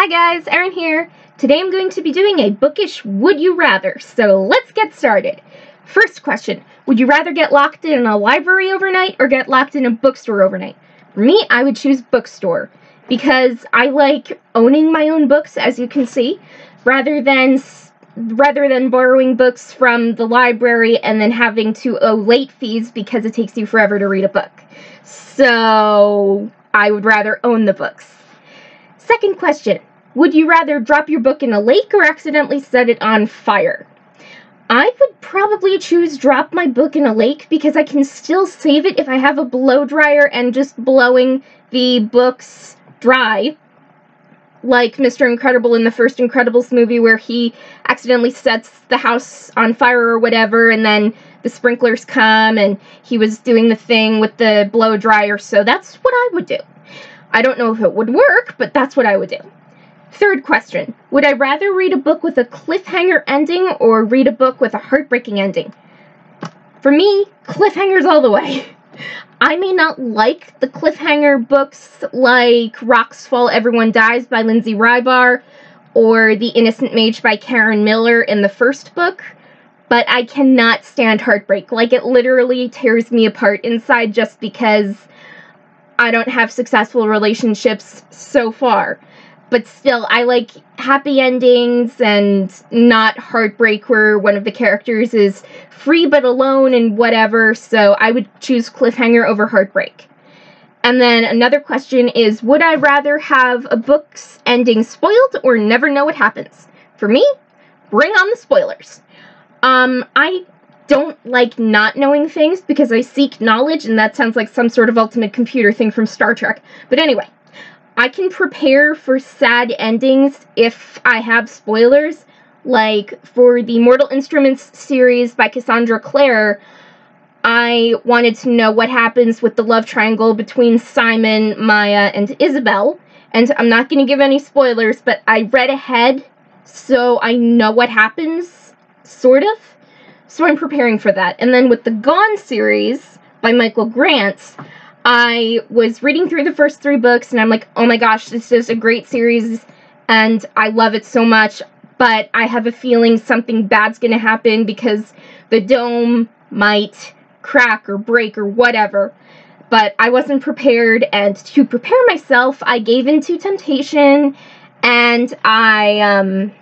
Hi guys, Erin here. Today I'm going to be doing a bookish Would You Rather, so let's get started. First question, would you rather get locked in a library overnight or get locked in a bookstore overnight? For me, I would choose bookstore, because I like owning my own books, as you can see, rather than borrowing books from the library and then having to owe late fees because it takes you forever to read a book. So I would rather own the books. Second question, would you rather drop your book in a lake or accidentally set it on fire? I would probably choose drop my book in a lake because I can still save it if I have a blow dryer and just blowing the books dry. Like Mr. Incredible in the first Incredibles movie where he accidentally sets the house on fire or whatever, and then the sprinklers come and he was doing the thing with the blow dryer, so that's what I would do. I don't know if it would work, but that's what I would do. Third question, would I rather read a book with a cliffhanger ending or read a book with a heartbreaking ending? For me, cliffhangers all the way. I may not like the cliffhanger books like Rocks Fall, Everyone Dies by Lindsay Rybar or The Innocent Mage by Karen Miller in the first book, but I cannot stand heartbreak. Like, it literally tears me apart inside just because I don't have successful relationships so far. But still, I like happy endings and not heartbreak where one of the characters is free but alone and whatever, so I would choose cliffhanger over heartbreak. And then another question is, would I rather have a book's ending spoiled or never know what happens? For me, bring on the spoilers. I don't like not knowing things because I seek knowledge, and that sounds like some sort of ultimate computer thing from Star Trek. But anyway, I can prepare for sad endings if I have spoilers. Like, for the Mortal Instruments series by Cassandra Clare, I wanted to know what happens with the love triangle between Simon, Maya, and Isabel. And I'm not going to give any spoilers, but I read ahead, so I know what happens, sort of. So I'm preparing for that. And then with the Gone series by Michael Grant, I was reading through the first 3 books, and I'm like, oh my gosh, this is a great series, and I love it so much, but I have a feeling something bad's gonna happen because the dome might crack or break or whatever. But I wasn't prepared, and to prepare myself, I gave in to temptation, and I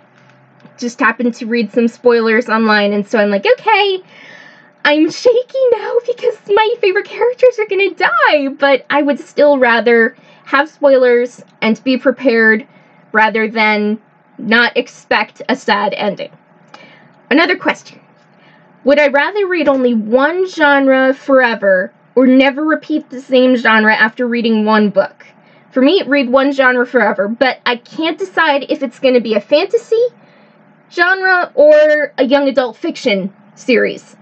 just happened to read some spoilers online, and so I'm like, okay, I'm shaky now because my favorite characters are gonna die, but I would still rather have spoilers and be prepared rather than not expect a sad ending. Another question. Would I rather read only one genre forever or never repeat the same genre after reading one book? For me, read one genre forever, but I can't decide if it's going to be a fantasy genre or a young adult fiction series.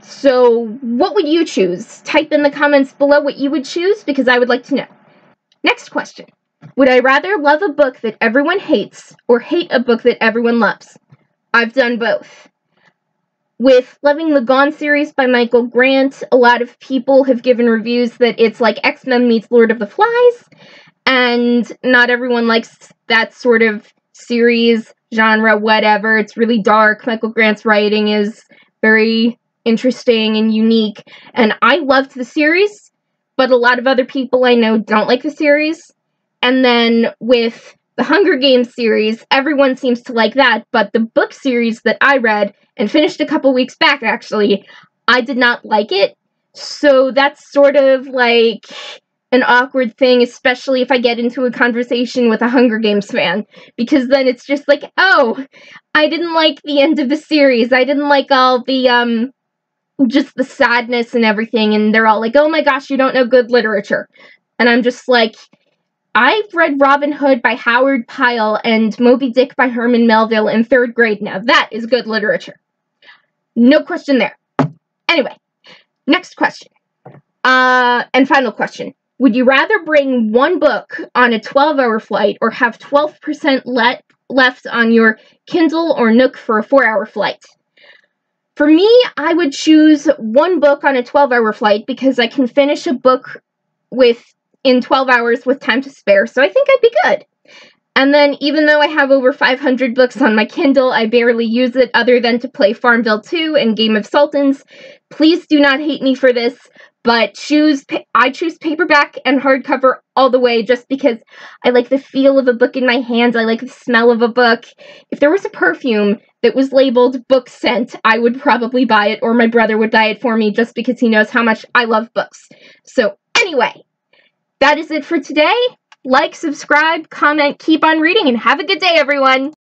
So, what would you choose? Type in the comments below what you would choose, because I would like to know. Next question. Would I rather love a book that everyone hates, or hate a book that everyone loves? I've done both. With loving the Gone series by Michael Grant, a lot of people have given reviews that it's like X-Men meets Lord of the Flies, and not everyone likes that sort of series, genre, whatever. It's really dark. Michael Grant's writing is very interesting and unique, and I loved the series, but a lot of other people I know don't like the series. And then with the Hunger Games series, everyone seems to like that, but the book series that I read and finished a couple weeks back, actually, I did not like it. So that's sort of like an awkward thing, especially if I get into a conversation with a Hunger Games fan, because then it's just like, oh, I didn't like the end of the series, I didn't like all the, just the sadness and everything, and they're all like, oh my gosh, you don't know good literature. And I'm just like, I've read Robin Hood by Howard Pyle and Moby Dick by Herman Melville in 3rd grade now. That is good literature. No question there. Anyway, next question. And final question. Would you rather bring one book on a 12-hour flight or have 12% left on your Kindle or Nook for a 4-hour flight? For me, I would choose one book on a 12-hour flight because I can finish a book in 12 hours with time to spare, so I think I'd be good. And then, even though I have over 500 books on my Kindle, I barely use it other than to play Farmville 2 and Game of Sultans. Please do not hate me for this, but I choose paperback and hardcover all the way just because I like the feel of a book in my hands. I like the smell of a book. If there was a perfume that was labeled book scent, I would probably buy it, or my brother would buy it for me just because he knows how much I love books. So anyway, that is it for today. Like, subscribe, comment, keep on reading, and have a good day, everyone!